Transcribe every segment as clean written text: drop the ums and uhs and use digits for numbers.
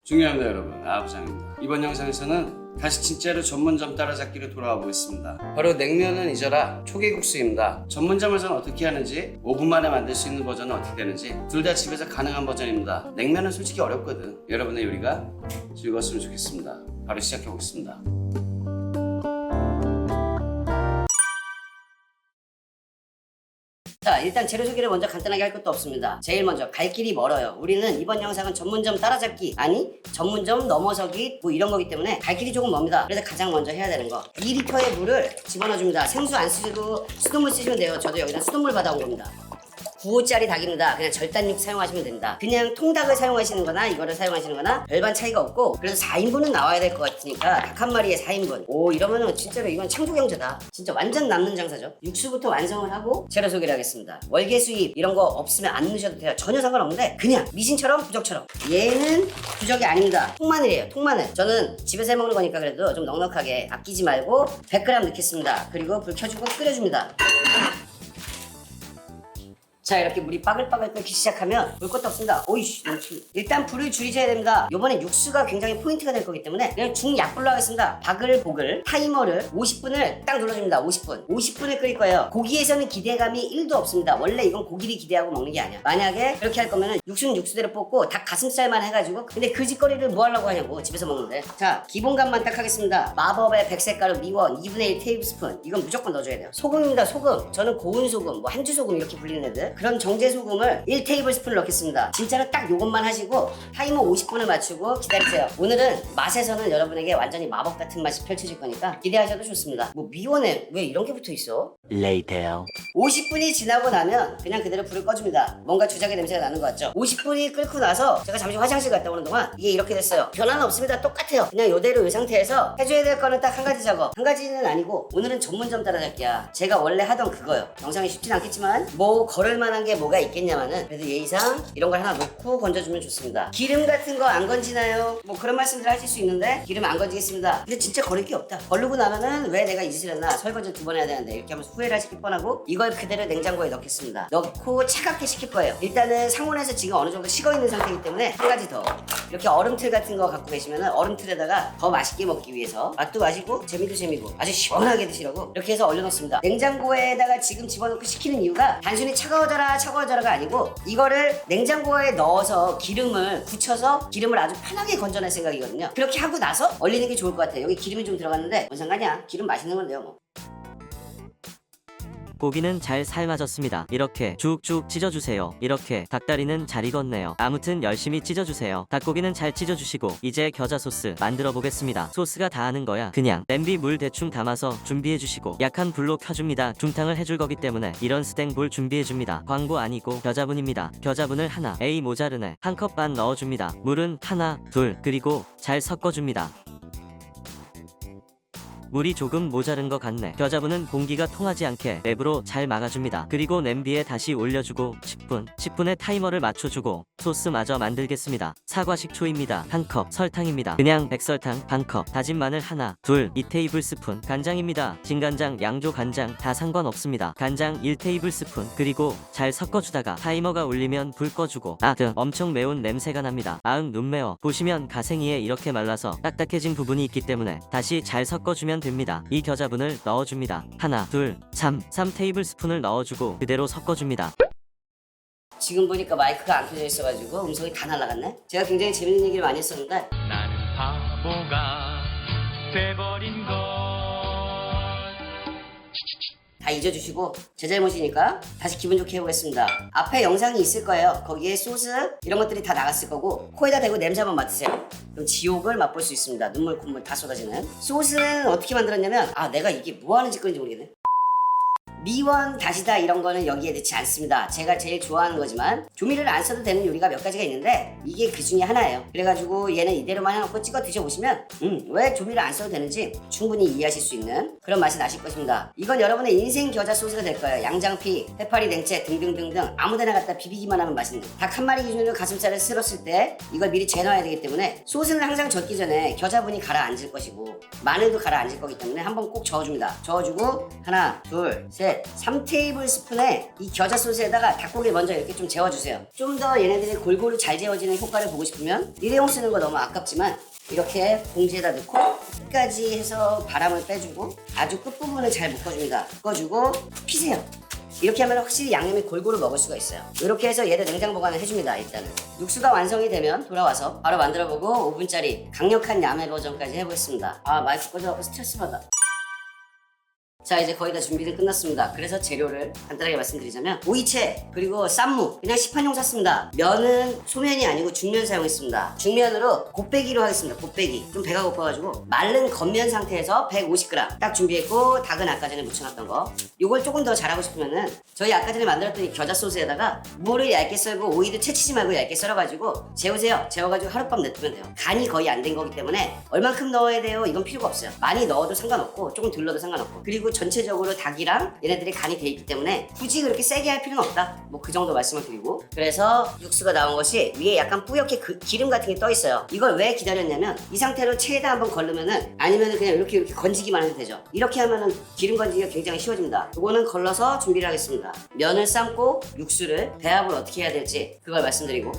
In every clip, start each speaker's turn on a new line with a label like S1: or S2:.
S1: 중요합니다 여러분, 아부장입니다. 이번 영상에서는 다시 진짜로 전문점 따라잡기로 돌아와 보겠습니다. 바로 냉면은 잊어라 초계국수입니다. 전문점에서는 어떻게 하는지, 5분 만에 만들 수 있는 버전은 어떻게 되는지 둘 다 집에서 가능한 버전입니다. 냉면은 솔직히 어렵거든. 여러분의 요리가 즐거웠으면 좋겠습니다. 바로 시작해 보겠습니다.
S2: 자, 일단 재료 소개를 먼저 간단하게 할 것도 없습니다. 제일 먼저 갈 길이 멀어요. 우리는 이번 영상은 전문점 따라잡기, 아니 전문점 넘어서기 뭐 이런 거기 때문에 갈 길이 조금 멉니다. 그래서 가장 먼저 해야 되는 거, 2리터의 물을 집어넣어줍니다. 생수 안 쓰시고 수돗물 쓰시면 돼요. 저도 여기다 수돗물 받아온 겁니다. 9호짜리 닭입니다. 그냥 절단육 사용하시면 됩니다. 그냥 통닭을 사용하시는 거나 이거를 사용하시는 거나 별반 차이가 없고, 그래서 4인분은 나와야 될 것 같으니까 닭 한 마리에 4인분. 오, 이러면은 진짜로 이건 창조경제다. 진짜 완전 남는 장사죠. 육수부터 완성을 하고 재료 소개를 하겠습니다. 월계수잎 이런 거 없으면 안 넣으셔도 돼요. 전혀 상관없는데 그냥 미신처럼 부적처럼. 얘는 부적이 아닙니다. 통마늘이에요. 통마늘. 저는 집에서 해먹는 거니까 그래도 좀 넉넉하게 아끼지 말고 100g 넣겠습니다. 그리고 불 켜주고 끓여줍니다. 자, 이렇게 물이 빠글빠글 끓기 시작하면 볼 것도 없습니다. 오이씨, 일단 불을 줄이셔야 됩니다. 요번에 육수가 굉장히 포인트가 될 거기 때문에 그냥 중약불로 하겠습니다. 바글보글 타이머를 50분을 딱 눌러줍니다. 50분을 끓일 거예요. 고기에서는 기대감이 1도 없습니다. 원래 이건 고기를 기대하고 먹는 게 아니야. 만약에 그렇게 할 거면은 육수는 육수대로 볶고 닭 가슴살만 해가지고, 근데 그 짓거리를 뭐 하려고 하냐고, 집에서 먹는데. 자, 기본간만 딱 하겠습니다. 마법의 백색가루 미원 2분의 1 테이블스푼, 이건 무조건 넣어줘야 돼요. 소금입니다. 소금. 저는 고운 소금, 뭐 한주 소금 이렇게 불리는 애들, 그런 정제 소금을 1 테이블스푼을 넣겠습니다. 진짜로 딱 요것만 하시고 타이머 50분을 맞추고 기다리세요. 오늘은 맛에서는 여러분에게 완전히 마법 같은 맛이 펼쳐질 거니까 기대하셔도 좋습니다. 뭐 미원에 왜 이런 게 붙어 있어?
S3: Later.
S2: 50분이 지나고 나면 그냥 그대로 불을 꺼줍니다. 뭔가 주작의 냄새가 나는 것 같죠? 50분이 끓고 나서 제가 잠시 화장실 갔다 오는 동안 이게 이렇게 됐어요. 변화는 없습니다. 똑같아요. 그냥 요대로 이 상태에서 해줘야 될 거는 딱 한 가지 작업. 한 가지는 아니고 오늘은 전문점 따라잡기야. 제가 원래 하던 그거요. 영상이 쉽진 않겠지만 뭐 걸을 만한 게 뭐가 있겠냐마는, 그래도 예의상 이런 걸 하나 놓고 건져주면 좋습니다. 기름 같은 거 안 건지나요? 뭐 그런 말씀들 하실 수 있는데 기름 안 건지겠습니다. 근데 진짜 거릴 게 없다. 거르고 나면은 왜 내가 이 짓을 했나, 설거지 2번 해야 되는데 이렇게 하면서 후회를 하실 뻔하고, 이걸 그대로 냉장고에 넣겠습니다. 넣고 차갑게 식힐 거예요. 일단은 상온에서 지금 어느 정도 식어 있는 상태이기 때문에 한 가지 더, 이렇게 얼음틀 같은 거 갖고 계시면은 얼음틀에다가 더 맛있게 먹기 위해서, 맛도 맛이고 재미도 재미고 아주 시원하게 드시라고 이렇게 해서 얼려놓습니다. 냉장고에다가 지금 집어넣고 식히는 이유가 단순히 차가워져라가 아니고, 이거를 냉장고에 넣어서 기름을 굳혀서 기름을 아주 편하게 건져낼 생각이거든요. 그렇게 하고 나서 얼리는 게 좋을 것 같아요. 여기 기름이 좀 들어갔는데 뭔 상관이야. 기름 맛있는 건데요 뭐.
S3: 고기는 잘 삶아졌습니다. 이렇게 쭉쭉 찢어주세요. 이렇게 닭다리는 잘 익었네요. 아무튼 열심히 찢어주세요. 닭고기는 잘 찢어주시고 이제 겨자 소스 만들어 보겠습니다. 소스가 다 하는 거야. 그냥 냄비 물 대충 담아서 준비해주시고 약한 불로 켜줍니다. 중탕을 해줄 거기 때문에 이런 스탱볼 준비해줍니다. 광고 아니고 겨자분입니다. 겨자분을 하나, 에이 모자르네, 한 컵 반 넣어줍니다. 물은 하나, 둘, 그리고 잘 섞어줍니다. 물이 조금 모자른 것 같네. 겨자분은 공기가 통하지 않게 랩으로 잘 막아줍니다. 그리고 냄비에 다시 올려주고 10분에 타이머를 맞춰주고 소스마저 만들겠습니다. 사과식초입니다. 1컵, 설탕입니다. 그냥 백설탕 반컵, 다진 마늘 하나, 둘, 2테이블스푼, 간장입니다. 진간장, 양조 간장 다 상관없습니다. 간장 1테이블스푼, 그리고 잘 섞어주다가 타이머가 울리면 불 꺼주고, 엄청 매운 냄새가 납니다. 눈 매워. 보시면 가생이에 이렇게 말라서 딱딱해진 부분이 있기 때문에 다시 잘 섞어주면 됩니다. 이 겨자분을 넣어줍니다. 하나, 둘, 3 테이블스푼을 넣어주고 그대로 섞어줍니다.
S2: 지금 보니까 마이크가 안 켜져 있어가지고 음성이 다 날아갔네. 제가 굉장히 재밌는 얘기를 많이 했었는데,
S4: 나는 바보가 돼버린 걸.
S2: 다 잊어주시고 제 잘못이니까 다시 기분 좋게 해보겠습니다. 앞에 영상이 있을 거예요. 거기에 소스 이런 것들이 다 나갔을 거고, 코에다 대고 냄새 한번 맡으세요. 그럼 지옥을 맛볼 수 있습니다. 눈물 콧물 다 쏟아지는. 소스는 어떻게 만들었냐면, 내가 이게 뭐하는 짓거리인지 모르겠네. 미원, 다시다 이런 거는 여기에 넣지 않습니다. 제가 제일 좋아하는 거지만 조미료를 안 써도 되는 요리가 몇 가지가 있는데 이게 그 중에 하나예요. 그래가지고 얘는 이대로만 해놓고 찍어 드셔보시면 왜 조미료 안 써도 되는지 충분히 이해하실 수 있는 그런 맛이 나실 것입니다. 이건 여러분의 인생 겨자 소스가 될 거예요. 양장피, 해파리 냉채 등등등등 아무데나 갖다 비비기만 하면 맛있는, 닭 한 마리 기준으로 가슴살을 쓸었을 때 이걸 미리 재놔야 되기 때문에 소스는 항상 젓기 전에 겨자분이 가라앉을 것이고 마늘도 가라앉을 거기 때문에 한번 꼭 저어줍니다. 저어주고 하나, 둘, 셋, 이제 3테이블스푼의 이 겨자 소스에다가 닭고기 먼저 이렇게 좀 재워주세요. 좀 더 얘네들이 골고루 잘 재워지는 효과를 보고 싶으면 일회용 쓰는 거 너무 아깝지만 이렇게 봉지에다 넣고 끝까지 해서 바람을 빼주고 아주 끝부분을 잘 묶어줍니다. 묶어주고 피세요. 이렇게 하면 확실히 양념이 골고루 먹을 수가 있어요. 이렇게 해서 얘를 냉장 보관을 해줍니다. 일단은 육수가 완성이 되면 돌아와서 바로 만들어보고 5분짜리 강력한 야매 버전까지 해보겠습니다. 아 마이크 꺼져갖고 스트레스 받아. 자 이제 거의 다 준비는 끝났습니다. 그래서 재료를 간단하게 말씀드리자면 오이채 그리고 쌈무 그냥 시판용 샀습니다. 면은 소면이 아니고 중면 사용했습니다. 중면으로 곱빼기로 하겠습니다. 곱빼기 좀 배가 고파가지고 마른 겉면 상태에서 150g 딱 준비했고 닭은 아까 전에 무쳐놨던 거 요걸 조금 더 잘하고 싶으면은 저희 아까 전에 만들었던 이 겨자 소스에다가 무를 얇게 썰고 오이도 채치지 말고 얇게 썰어가지고 재우세요. 재워가지고 하룻밤 냅두면 돼요. 간이 거의 안 된 거기 때문에 얼만큼 넣어야 돼요 이건 필요가 없어요. 많이 넣어도 상관없고 조금 덜 넣어도 상관없고 그리고 전체적으로 닭이랑 얘네들이 간이 돼 있기 때문에 굳이 그렇게 세게 할 필요는 없다. 뭐 그 정도 말씀을 드리고 그래서 육수가 나온 것이 위에 약간 뿌옇게 기름 같은 게 떠 있어요. 이걸 왜 기다렸냐면 이 상태로 체에다 한번 걸르면은 아니면은 그냥 이렇게 건지기만 해도 되죠. 이렇게 하면은 기름 건지기가 굉장히 쉬워집니다. 이거는 걸러서 준비를 하겠습니다. 면을 삶고 육수를 배합을 어떻게 해야 될지 그걸 말씀드리고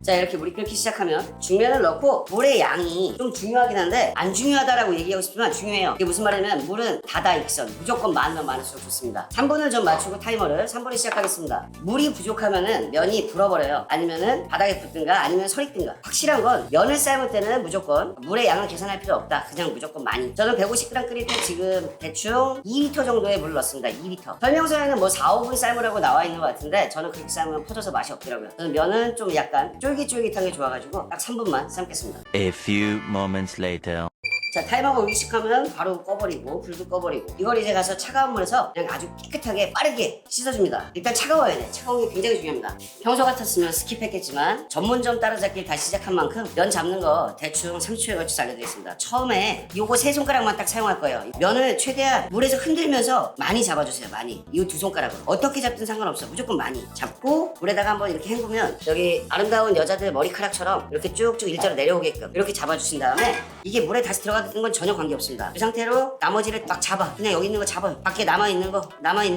S2: 자 이렇게 물이 끓기 시작하면 중면을 넣고 물의 양이 좀 중요하긴 한데 안 중요하다라고 얘기하고 싶지만 중요해요. 이게 무슨 말이냐면 물은 다다익선 무조건 많으면 많을수록 좋습니다. 3분을 좀 맞추고 타이머를 3분에 시작하겠습니다. 물이 부족하면은 면이 불어버려요. 아니면은 바닥에 붙든가 아니면 서 있든가. 확실한 건 면을 삶을 때는 무조건 물의 양을 계산할 필요 없다. 그냥 무조건 많이. 저는 150g 끓일 때 지금 대충 2리터 정도의 물을 넣습니다. 2리터. 설명서에는 뭐 4, 5분 삶으라고 나와 있는 것 같은데 저는 그렇게 삶으면 퍼져서 맛이 없더라고요. 저는 면은 좀 약간 쫄깃쫄깃한 게 좋아가지고 딱 3분만 삶겠습니다.
S5: A few moments later.
S2: 자 타이머가 의식하면 바로 꺼버리고 불도 꺼버리고 이걸 이제 가서 차가운 물에서 그냥 아주 깨끗하게 빠르게 씻어줍니다. 일단 차가워야 돼. 차가운 게 굉장히 중요합니다. 평소 같았으면 스킵했겠지만 전문점 따라잡기 다시 시작한 만큼 면 잡는 거 대충 30초에 걸쳐서 알려드리겠습니다. 처음에 요거 3손가락만 딱 사용할 거예요. 면을 최대한 물에서 흔들면서 많이 잡아주세요. 많이. 이 2손가락으로 어떻게 잡든 상관없어. 무조건 많이 잡고 물에다가 한번 이렇게 헹구면 여기 아름다운 여자들 머리카락처럼 이렇게 쭉쭉 일자로 내려오게끔 이렇게 잡아주신 다음에 이게 물에 다시 들어가는 건 전혀 관계없습니다. 이 상태로 나머지를 딱 잡아. 그냥 여기 있는 거 잡아요. 밖에 남아있는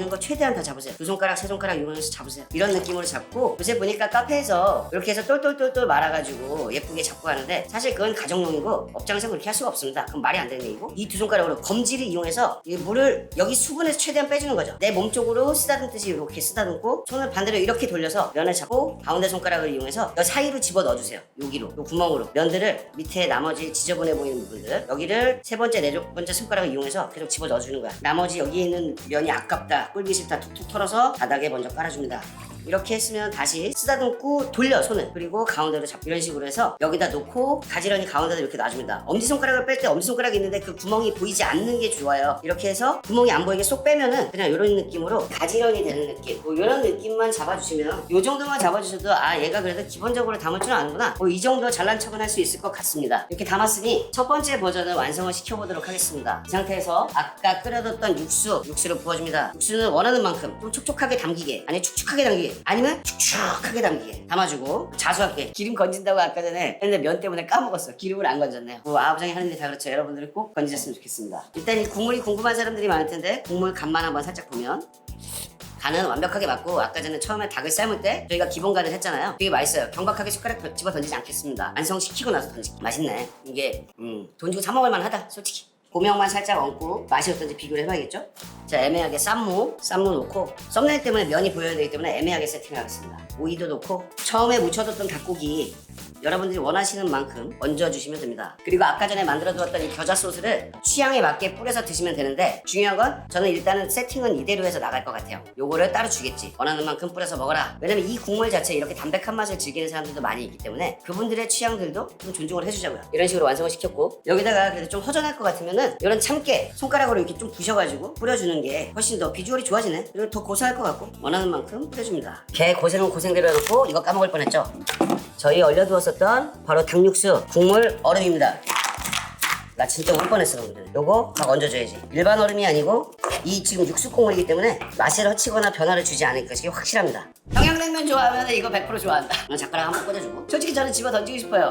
S2: 거 최대한 다 잡으세요. 2손가락 3손가락 이용해서 잡으세요. 이런 느낌으로 잡고 요새 보니까 카페에서 이렇게 해서 똘똘똘똘 말아가지고 예쁘게 잡고 가는데 사실 그건 가정용이고 업장에서 그렇게 할 수가 없습니다. 그럼 말이 안 되는 얘기고 이 2손가락으로 검지를 이용해서 이 물을 여기 수분에서 최대한 빼주는 거죠. 내 몸 쪽으로 쓰다듬듯이 이렇게 쓰다듬고 손을 반대로 이렇게 돌려서 면을 잡고 가운데 손가락을 이용해서 여 사이로 집어 넣어주세요. 여기로 요 구멍으로 면들을 밑에 나머지 지저분해 보이는 부분들 여기를 세 번째 네 번째 손가락을 이용해서 계속 집어 넣어주는 거야. 나머지 여기 있는 면이 아깝다 꿀기 싫다 툭툭 털어서 바닥에 먼저 깔아줍니다. 이렇게 했으면 다시 쓰다듬고 돌려 손을 그리고 가운데로 잡고 이런 식으로 해서 여기다 놓고 가지런히 가운데다 이렇게 놔줍니다. 엄지손가락을 뺄 때 엄지손가락이 있는데 그 구멍이 보이지 않는 게 좋아요. 이렇게 해서 구멍이 안 보이게 쏙 빼면은 그냥 이런 느낌으로 가지런히 되는 느낌 뭐 이런 느낌만 잡아주시면 이 정도만 잡아주셔도 아 얘가 그래도 기본적으로 담을 줄 아는구나 뭐 이 정도 잘난 척은 할 수 있을 것 같습니다. 이렇게 담았으니 첫 번째 버전을 완성을 시켜보도록 하겠습니다. 이 상태에서 아까 끓여뒀던 육수를 부어줍니다. 육수는 원하는 만큼 좀 촉촉하게 담기게 아니 축축하게 담기게 아니면 축축하게 담기게 담아주고 자수하게 기름 건진다고 아까 전에 했는데 면 때문에 까먹었어. 기름을 안 건졌네요. 뭐 아버장이 하는 일이 다 그렇죠. 여러분들이 꼭 건지셨으면 좋겠습니다. 일단 이 국물이 궁금한 사람들이 많을 텐데 국물 간만 한번 살짝 보면 간은 완벽하게 맞고 아까 전에 처음에 닭을 삶을 때 저희가 기본 간을 했잖아요. 되게 맛있어요. 경박하게 숟가락 집어 던지지 않겠습니다. 완성시키고 나서 던질게. 맛있네. 이게 돈 주고 사 먹을 만하다 솔직히. 고명만 살짝 얹고 맛이 어떤지 비교를 해봐야겠죠? 자 애매하게 쌈무 넣고 썸네일 때문에 면이 보여야 되기 때문에 애매하게 세팅을 하겠습니다. 오이도 넣고 처음에 무쳐뒀던 닭고기 여러분들이 원하시는 만큼 얹어주시면 됩니다. 그리고 아까 전에 만들어두었던 이 겨자 소스를 취향에 맞게 뿌려서 드시면 되는데 중요한 건 저는 일단은 세팅은 이대로 해서 나갈 것 같아요. 요거를 따로 주겠지. 원하는 만큼 뿌려서 먹어라. 왜냐면 이 국물 자체 이렇게 담백한 맛을 즐기는 사람들도 많이 있기 때문에 그분들의 취향들도 좀 존중을 해주자고요. 이런 식으로 완성을 시켰고 여기다가 그래도 좀 허전할 것 같으면은 이런 참깨 손가락으로 이렇게 좀 부셔가지고 뿌려주는 게 훨씬 더 비주얼이 좋아지네. 그리고 더 고소할 것 같고 원하는 만큼 뿌려줍니다. 개 고생은 고생대로 해놓고 이거 까먹을 뻔했죠? 저희 얼려두었었던 바로 닭육수 국물 얼음입니다. 나 진짜 울 뻔했어 여러분들. 요거 막 얹어줘야지. 일반 얼음이 아니고 이 지금 육수 국물이기 때문에 맛을 허치거나 변화를 주지 않을 것이 확실합니다. 평양냉면 좋아하면 이거 100% 좋아한다. 젓가락 한번 꽂아주고 솔직히 저는 집어 던지고 싶어요.